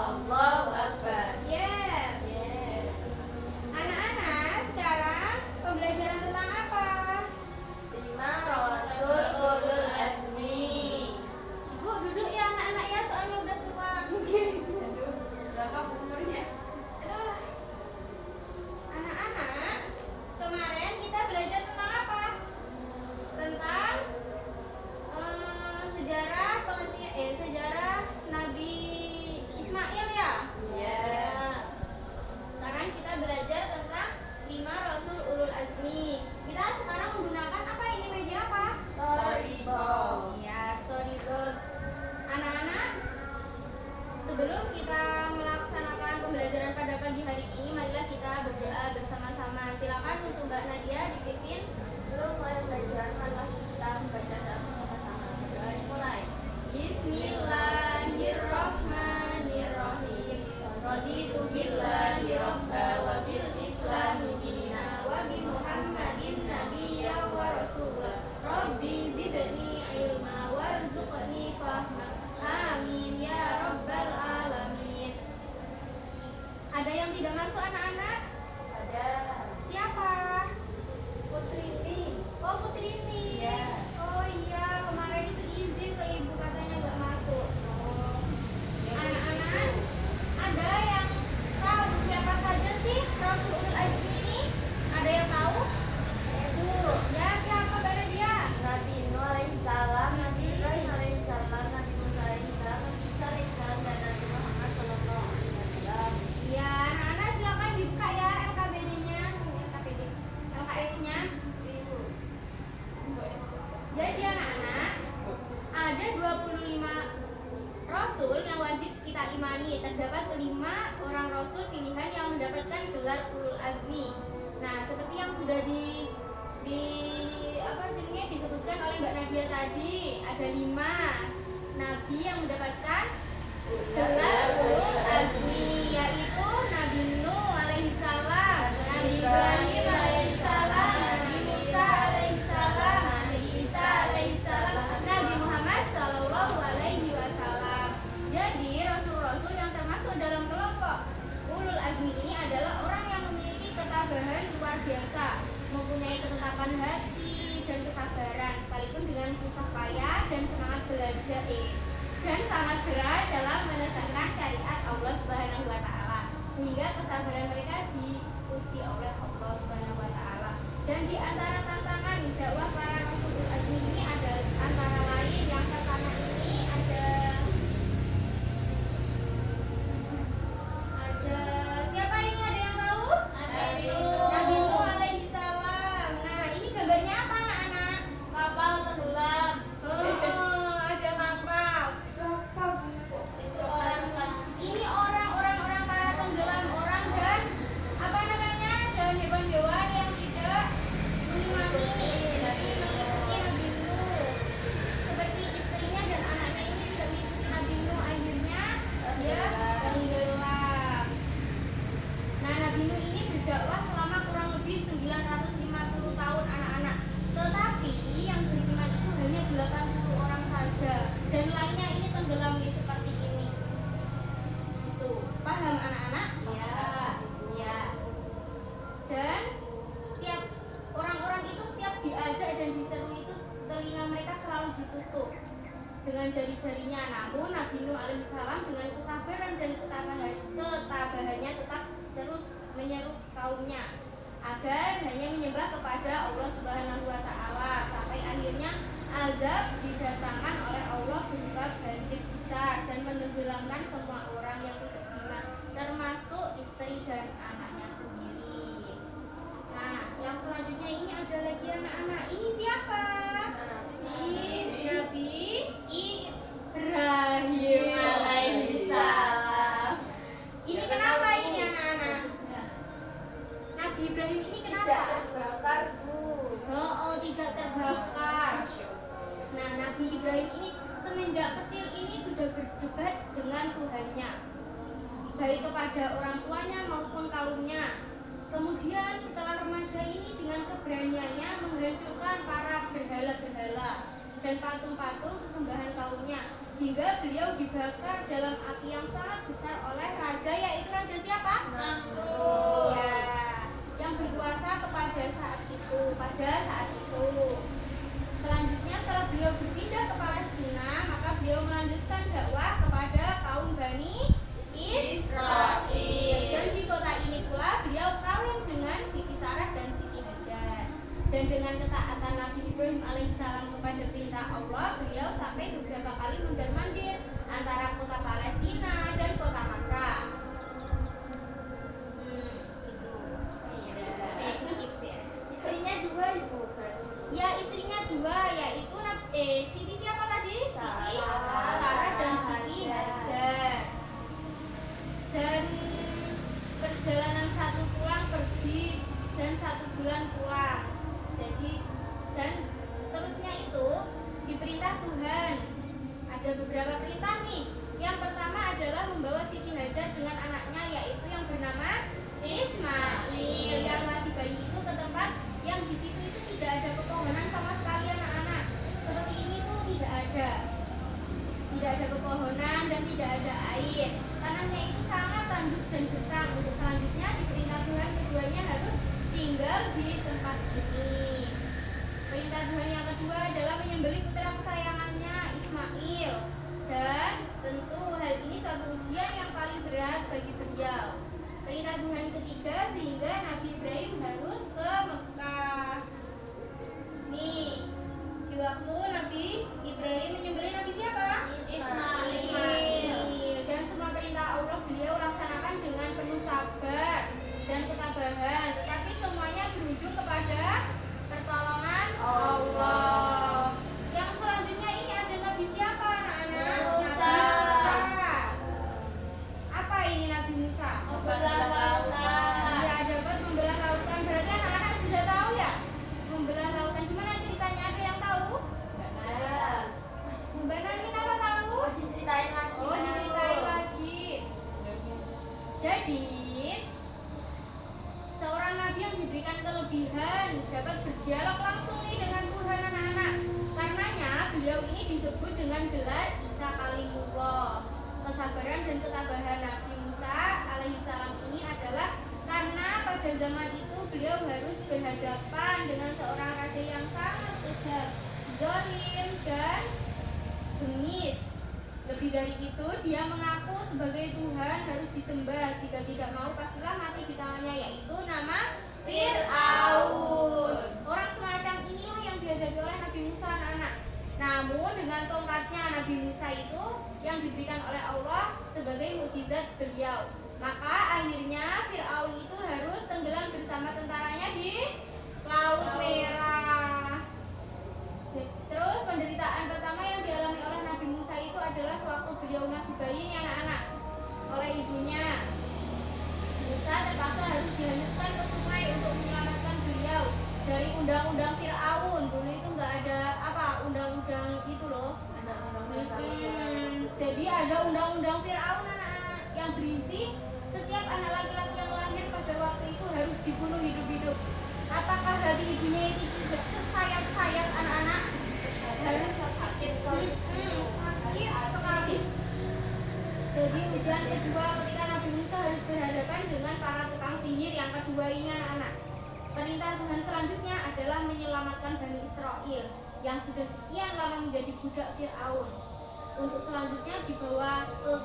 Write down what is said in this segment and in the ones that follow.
Allahu Akbar. Yes. Yes. Anak-anak, sekarang pembelajaran tentang apa? 5 Rasul ulul azmi. Ibu duduk ya anak-anak ya, soalnya udah tua. Aduh, berapa umurnya? Aduh. Anak-anak, kemarin kita belajar tentang apa? Tentang sejarah Nabi Ismail ya? Iya. Ya. Sekarang kita belajar tentang 5 Rasul ulul azmi. Kita sekarang menggunakan apa ini, media apa? Storybox. Ya, storyboard. Anak-anak, sebelum kita melaksanakan pembelajaran pada pagi hari ini, marilah kita berdoa bersama-sama. Silakan untuk Mbak Nadia dipimpin. Sebelum mulai belajar, marilah kita membaca doa bersama-sama. Berdoa dimulai. Bismillahirrahmanirrahim. Raditu billahi rabba wa bil islami dina wa bi Muhammadin nabiyya wa rasulah. Rabbi zidni ilma warzuqni fahma. Amin ya rabbal alamin. Ada yang tidak masuk anak-anak? Ada Siapa? Putri. Oh, Putrini. Iya. Oh iya, kemarin itu izin ke ibu katanya nggak masuk. Oh. Anak-anak, ada yang tahu siapa saja sih Rasul Ulul Azmi ini? Ada yang tahu? Ibu. Ya, siapa pada dia? Nabi Nuh alaihissalam, Nabi Ibrahim alaihissalam, Nabi Musa alaihissalam, Nabi Isa alaihissalam, dan Nabi Muhammad sallallahu alaihi wasallam. Iya, anak-anak silakan dibuka ya LKBD-nya, LKS-nya. Ibu. Jadi anak-anak, ada 25 Rasul yang wajib kita imani. Terdapat 5 orang Rasul pilihan yang mendapatkan gelar Ulul Azmi. Nah, seperti yang sudah disebutkan oleh Mbak Nadia tadi, ada 5 Nabi yang mendapatkan gelar Ulul Azmi, yaitu Nabi Nuh alaihissalam, Nabi Ibrahim alaihissalam, Nabi Musa alaihissalam, Nabi Isa alaihissalam, Nabi Muhammad sallallahu alaihi wasallam. Jadi rasul-rasul yang termasuk dalam kelompok Ulul Azmi ini adalah orang yang memiliki ketabahan luar biasa, mempunyai ketetapan hati dan kesabaran, sekalipun dengan susah payah dan semangat belajar dan sangat berat dalam menegakkan syariat Allah Subhanahu wa taala, sehingga kesabaran mereka diuji oleh Allah Subhanahu wa taala. Dan di antara tantangan dakwah para Rasul Azmi ini ada antara lain yang pertama ini ada siapa ini, ada yang tahu? Nabi Nabi Nuh. Nuh alaihissalam. Nah, ini gambarnya apa anak-anak? Kapal tenggelam. Oh, ada kapal. Itu orang kan. Ini orang para tenggelam, orang dan apa namanya, dan hewan-hewan yang tidak mengimani mengikuti Nabi Nuh. Seperti istrinya dan anaknya ini tidak mengikuti Nabi Nuh, akhirnya dia tenggelam. Nah, Nabi Nuh ini berdakwah selama kurang lebih 950 tahun anak-anak. Tetapi yang beriman itu hanya 80 orang saja, dan lainnya ini tenggelam nih seperti ini. Tuh, paham anak-anak? Ya. Ya. Dan setiap orang-orang itu setiap diajak dan diseru itu telinga mereka selalu ditutup dengan jari-jarinya. Namun Nabi Nuh alaihissalam dengan kesabaran dan ketabahannya tetap terus menyeru kaumnya agar hanya menyembah kepada Allah Subhanahu wa taala, sampai akhirnya azab didatangkan oleh Allah berupa banjir besar dan menenggelamkan semua orang yang tidak beriman, termasuk istri dan anaknya sendiri. Nah, yang selanjutnya ini ada lagi anak-anak. Ini siapa? Nabi Ibrahim alaihissalam. Ini kenapa ini anak-anak? Nabi Ibrahim ini kenapa? Tidak terbakar, Bu. Oh, tidak terbakar. Nah, Nabi Ibrahim ini semenjak kecil ini sudah berdebat dengan Tuhannya, baik kepada orang tuanya maupun kaumnya. Kemudian setelah remaja ini dengan keberaniannya menghancurkan para berhala-berhala dan patung-patung sesembahan kaumnya, hingga beliau dibakar dalam api yang sangat besar oleh 1 bulan pulang. Jadi dan seterusnya itu diperintah Tuhan. Ada beberapa perintah nih. Yang pertama adalah membawa Siti Hajar dengan anaknya, yaitu yang bernama Ismail, yang masih bayi itu ke tempat yang di situ itu tidak ada pepohonan sama sekali anak-anak. Seperti ini tuh tidak ada pepohonan dan tidak ada air. Tanahnya itu sangat tandus dan gersang. Untuk selanjutnya diperintah Tuhan keduanya harus tinggal di tempat ini. Perintah Tuhan yang kedua adalah menyembelih putra kesayangannya Ismail. Dan tentu hal ini suatu ujian yang paling berat bagi beliau. Perintah Tuhan ketiga sehingga Nabi Ibrahim harus ke Mekah. Nih, di waktu Nabi Ibrahim menyembelih Nabi siapa? Ismail. Dan semua perintah Allah beliau laksanakan dengan penuh sabar dan ketabahan. Tetapi semuanya berujung kepada pertolongan Allah. Yang selanjutnya ini ada Nabi siapa anak-anak? Musa. Nabi Musa. Apa ini Nabi Musa? Membelah lautan. Ya, dapat membelah lautan. Berarti anak-anak sudah tahu ya? Membelah lautan. Gimana ceritanya? Ada yang tahu? Ada. Mbak Nanin apa tahu? Diceritain lagi. Oh, diceritain lagi. Jadi, seorang nabi yang diberikan kelebihan dapat berdialog langsung nih dengan Tuhan anak-anak. Karenanya beliau ini disebut dengan gelar Isa Kalimullah. Kesabaran dan ketabahan Nabi Musa alaihissalam ini adalah karena pada zaman itu beliau harus berhadapan dengan seorang raja yang sangat kejam, zalim dan bengis. Lebih dari itu, dia mengaku sebagai Tuhan harus disembah. Jika tidak mau, pastilah mati di tangannya, yaitu nama Fir'aun. Orang semacam inilah yang dihadapi oleh Nabi Musa anak-anak. Namun dengan tongkatnya Nabi Musa itu yang diberikan oleh Allah sebagai mukjizat beliau, maka akhirnya Fir'aun itu harus tenggelam bersama tentaranya di Laut Merah. Terus penderitaan pertama yang dialami oleh Nabi Musa itu adalah sewaktu beliau masih bayi nih anak-anak, oleh ibunya. Musa terpaksa harus dihanyutkan ke sungai untuk menyelamatkan beliau dari undang-undang Fir'aun. Dulu itu nggak ada undang-undang itu loh. Jadi ada undang-undang Fir'aun anak-anak yang berisi setiap anak laki-laki yang lahir pada waktu itu harus dibunuh hidup-hidup. Apakah dari ibunya itu tidak tersayat-sayat anak-anak? Harus sakit sekali. Jadi ujian kedua ketika Nabi Musa harus berhadapan dengan para tukang sihir yang kedua ini anak-anak. Perintah Tuhan selanjutnya adalah menyelamatkan Bani Israel yang sudah sekian lama menjadi budak Fir'aun. Untuk selanjutnya dibawa ke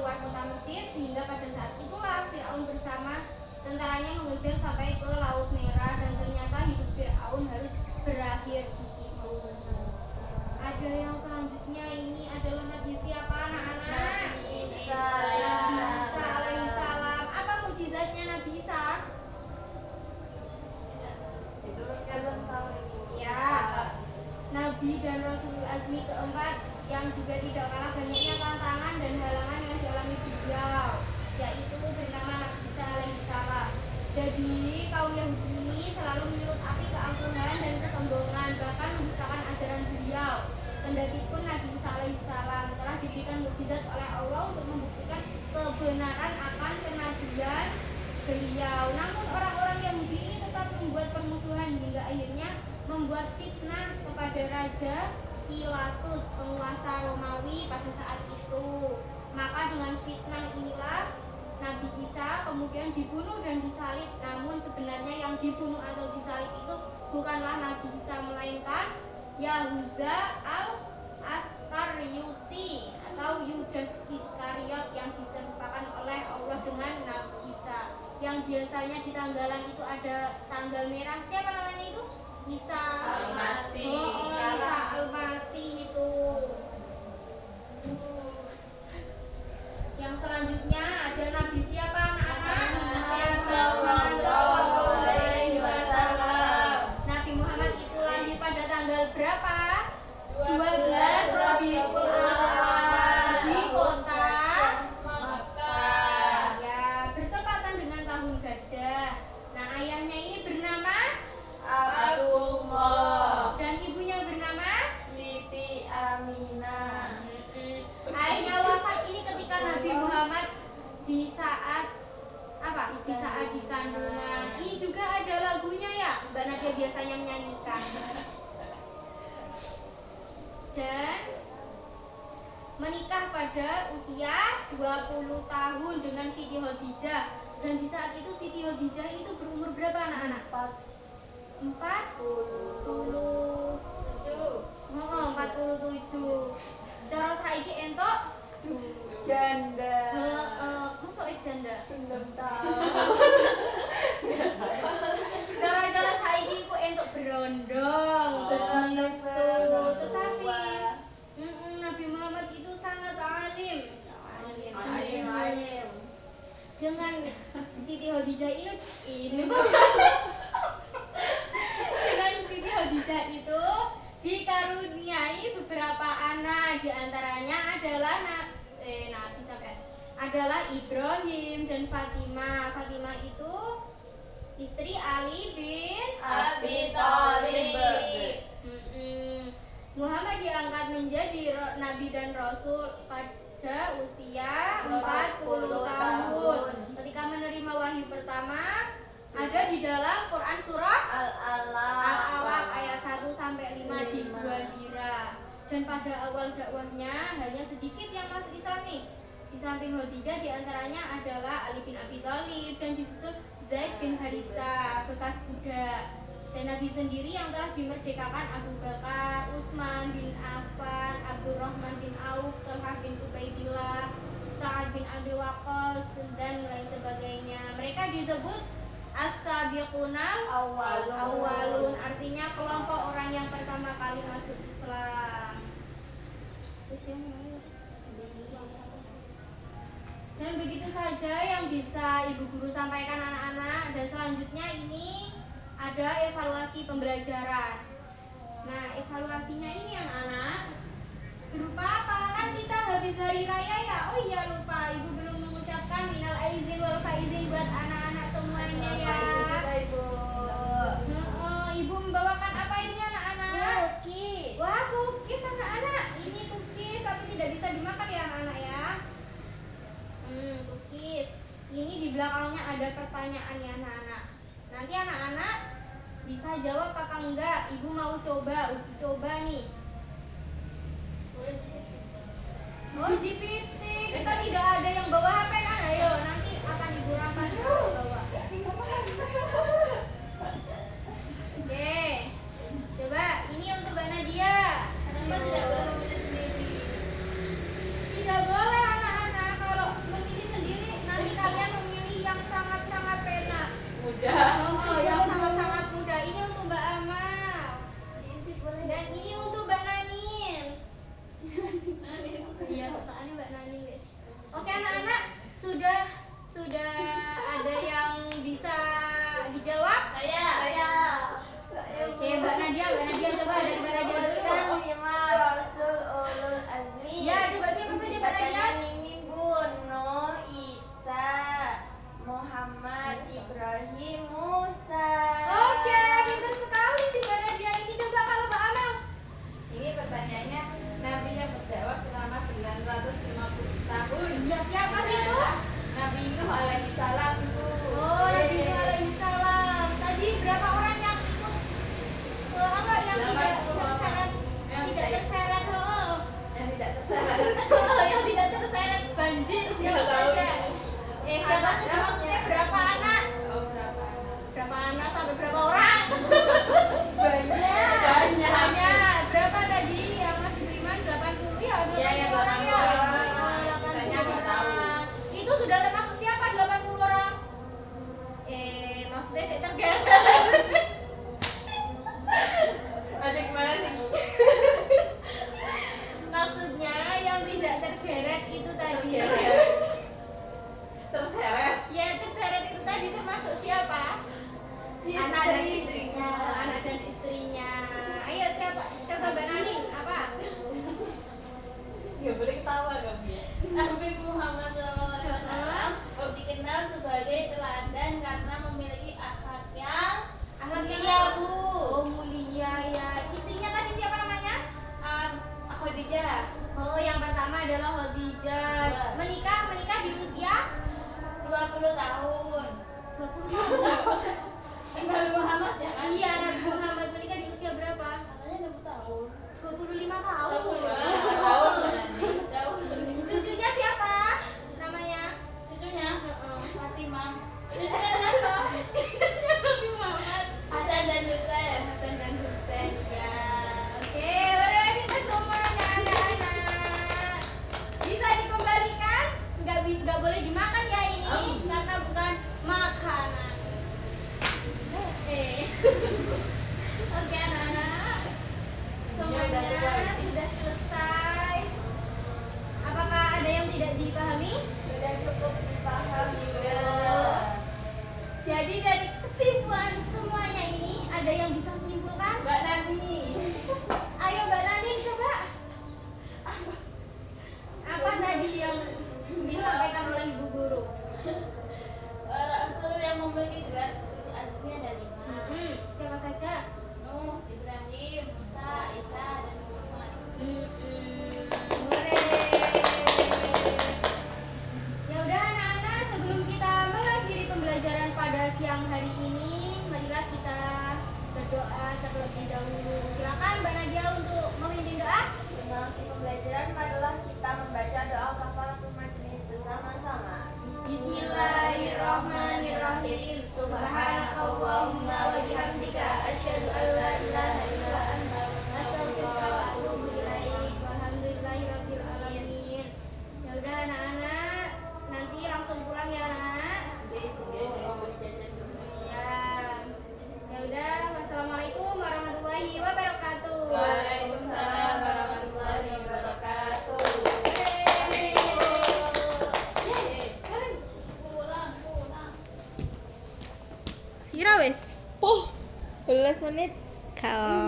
luar kota Mesir, sehingga pada saat itulah Fir'aun bersama tentaranya mengejar sampai ke Laut Merah, dan ternyata hidup Fir'aun harus berakhir di situ. Ada yang selanjutnya, ini adalah Nabi siapa anak-anak? Nabi Isa. Nabi Isa alaihissalam. Apa mukjizatnya Nabi Isa? Ya, Nabi dan Rasul Azmi keempat yang juga tidak kalah banyaknya tantangan dan halangan yang dialami beliau, yaitu bernama Nabi Isa alaihissalam. Jadi kaum Yahudi ini selalu menyulut api keangkuhan dan kesombongan, bahkan mendustakan ajaran beliau. Kendati pun Nabi Isa alaihissalam telah diberikan mukjizat oleh Allah untuk membuktikan kebenaran akan kenabian beliau, namun orang-orang Yahudi ini tetap membuat permusuhan hingga akhirnya membuat fitnah kepada Raja Pilatus, penguasa Romawi pada saat itu. Maka dengan fitnah inilah Nabi Isa kemudian dibunuh dan disalib. Namun sebenarnya yang dibunuh atau disalib itu bukanlah Nabi Isa, melainkan Yahuza al-Askaryuti atau Yudas Iskariot yang diserupakan oleh Allah dengan Nabi Isa. Yang biasanya di tanggalan itu ada tanggal merah. Siapa namanya itu? Isa Al-Masih. Isa Al-Masih itu. Yang selanjutnya ada Nabi siapa anak-anak? Muhammad sallallahu alaihi wasallam. Nabi Muhammad itu lahir pada tanggal berapa? 12 Rabiul Awal di kota Makkah. ya, bertepatan dengan tahun gajah. Nah, ayahnya ini Muhammad di saat apa? Di saat di kandungan. Ini juga ada lagunya ya, Mbak Nadia biasanya menyanyikan. Dan menikah pada usia 20 tahun dengan Siti Khadijah. Dan di saat itu Siti Khadijah itu berumur berapa anak-anak? 47. Oh, 47. Cara saiki entuk Janda. Masa wis janda? Belum tahu. Cara-cara saiki ku entuk berondong. Begitu. Tetapi Nabi Muhammad itu sangat alim. Alim. Dengan Siti Khadijah ini dengan Siti Khadijah itu dikaruniai beberapa anak, diantaranya adalah Ibrahim dan Fatimah. Fatimah itu istri Ali bin Abi Thalib. Muhammad diangkat menjadi nabi dan rasul pada usia 40 tahun. Ketika menerima wahyu pertama ada di dalam Quran surah Al-Alaq ayat 1 sampai 5 di Gua Hira. Dan pada awal dakwahnya hanya sedikit yang masuk Islam nih. Di samping Khadijah diantaranya adalah Ali bin Abi Thalib dan disusul Zaid bin Harisa bekas budak. Dan Nabi sendiri yang telah dimerdekakan Abu Bakar, Utsman bin Affan, Abdurrahman bin Auf, Talhah bin Ubaidillah, Sa'ad bin Abi Waqqas dan lain sebagainya. Mereka disebut As-Sabiqunal Awwalun, artinya kelompok orang yang pertama kali masuk Islam. Dan begitu saja yang bisa Ibu Guru sampaikan anak-anak. Dan selanjutnya ini ada evaluasi pembelajaran. Nah, evaluasinya ini anak-anak berupa apa? Kan kita habis hari raya ya. Oh iya lupa, Ibu belum mengucapkan minal aizin wal faizin buat anak-anak semuanya ya. Ibu membawakan apa ini anak-anak? Cookies. Wah, cookies anak-anak. Ini cookies tapi tidak bisa dimakan ya anak-anak ya. Cookies. Ini di belakangnya ada pertanyaannya anak-anak. Nanti anak-anak bisa jawab apa enggak. Ibu mau uji coba nih. Oh, GPT. Kita tidak ada yang bawa HP kan? Ayo, nanti akan Ibu rangkas bawa. Oke. Coba ini untuk Mbak Nadia. Kenapa tidak boleh memilih sendiri? Tidak boleh anak-anak, kalau memilih sendiri nanti kalian memilih yang sangat-sangat penak. Mudah. Oh, yang sangat-sangat mudah. Ini untuk Mbak Amal. Dan ini untuk Mbak Nanin. Iya, totalnya Mbak Nanin, guys. Oke, anak-anak, sudah ada yang bisa dijawab? Saya. Oke, Mbak Nadia coba dari Mbak Nadia dulu. Kan 5 Rasul Ulul Azmi. Ya, coba siapa saja Mbak Nadia? Mimimun, Nuh, Isa, Muhammad, Ibrahim, Musa. Oke, pintar sekali sih Mbak Nadia. Ini coba kalau Mbak Amel. Ini pertanyaannya, Nabi yang berdakwah selama 950 tahun. Iya, siapa sih itu? Nabi Nuh alaihi salam itu. Oh, Nabi Nuh alaihi salam. Tadi berapa orang yang ikut apa yang tidak 80 terseret? Yang Tidak tidak- terseret, Yang tidak terseret. yang tidak terseret banjir siapa Nggak tahu. saja? Siapa saja maksudnya berapa anak? Oh, berapa anak? Berapa anak sampai berapa orang? Banyak. Banyak. Berapa tadi yang Mas Beriman? 80 ya? 80 Iya, yang orang 80 ya? orang. Oh, Sisanya 80 nggak tahu. orang. Itu sudah termasuk siapa 80 orang? Maksudnya saya tergeret. Ada gimana nih? Maksudnya yang tidak tergeret itu tadi. Terseret. Ya, terseret itu tadi termasuk siapa? Anak dan istrinya. Anak dan istrinya. Ayo siapa? Coba Mbak Naning, apa? Gak boleh ketawa dong ya. Nabi Muhammad SAW Dikenal sebagai teladan karena memiliki akhlak yang tahu. Tahu nanti. Cucunya siapa? Namanya? Cucunya Heeh. Fatimah. Cucunya siapa? Cucunya Nabi Muhammad. Hasan dan Husain. Hasan dan Husain ya. Oke, udah kita semuanya anak-anak. Bisa dikembalikan? Nggak boleh dimakan ya ini karena bukan makanan. Oke anak-anak, semuanya sudah selesai. Apakah ada yang tidak dipahami? Sudah cukup dipahami. Jadi dari kesimpulan semuanya ini ada yang bisa menyimpulkan? Mbak Nani. Ayo Mbak Nani coba. Apa tadi yang disampaikan oleh Ibu Guru? Rasul yang memiliki gelar azmi ada 5. Siapa saja? Nuh, Ibrahim, Musa, Isa, dan Muhammad. Hore. Ya udah anak-anak, sebelum kita mengakhiri pembelajaran pada siang hari ini, marilah kita berdoa terlebih dahulu. Silakan Mbak Nadia untuk memimpin doa. Sebelum pembelajaran, marilah kita membaca doa kafaratul majelis bersama-sama. Bismillahirrahmanirrahim. Subhanakallahumma wa bihamdika asyhadu an la ilaha illa anta astaghfiruka wa atubu ilaik. Walhamdulillahirabbil alamin. Ya udah anak-anak, nanti langsung pulang ya anak. Ya. Ya udah, wassalamualaikum warahmatullahi wabarakatuh. Waalaikumsalam warahmatullahi wabarakatuh. Kira wes. 11 menit. Kalau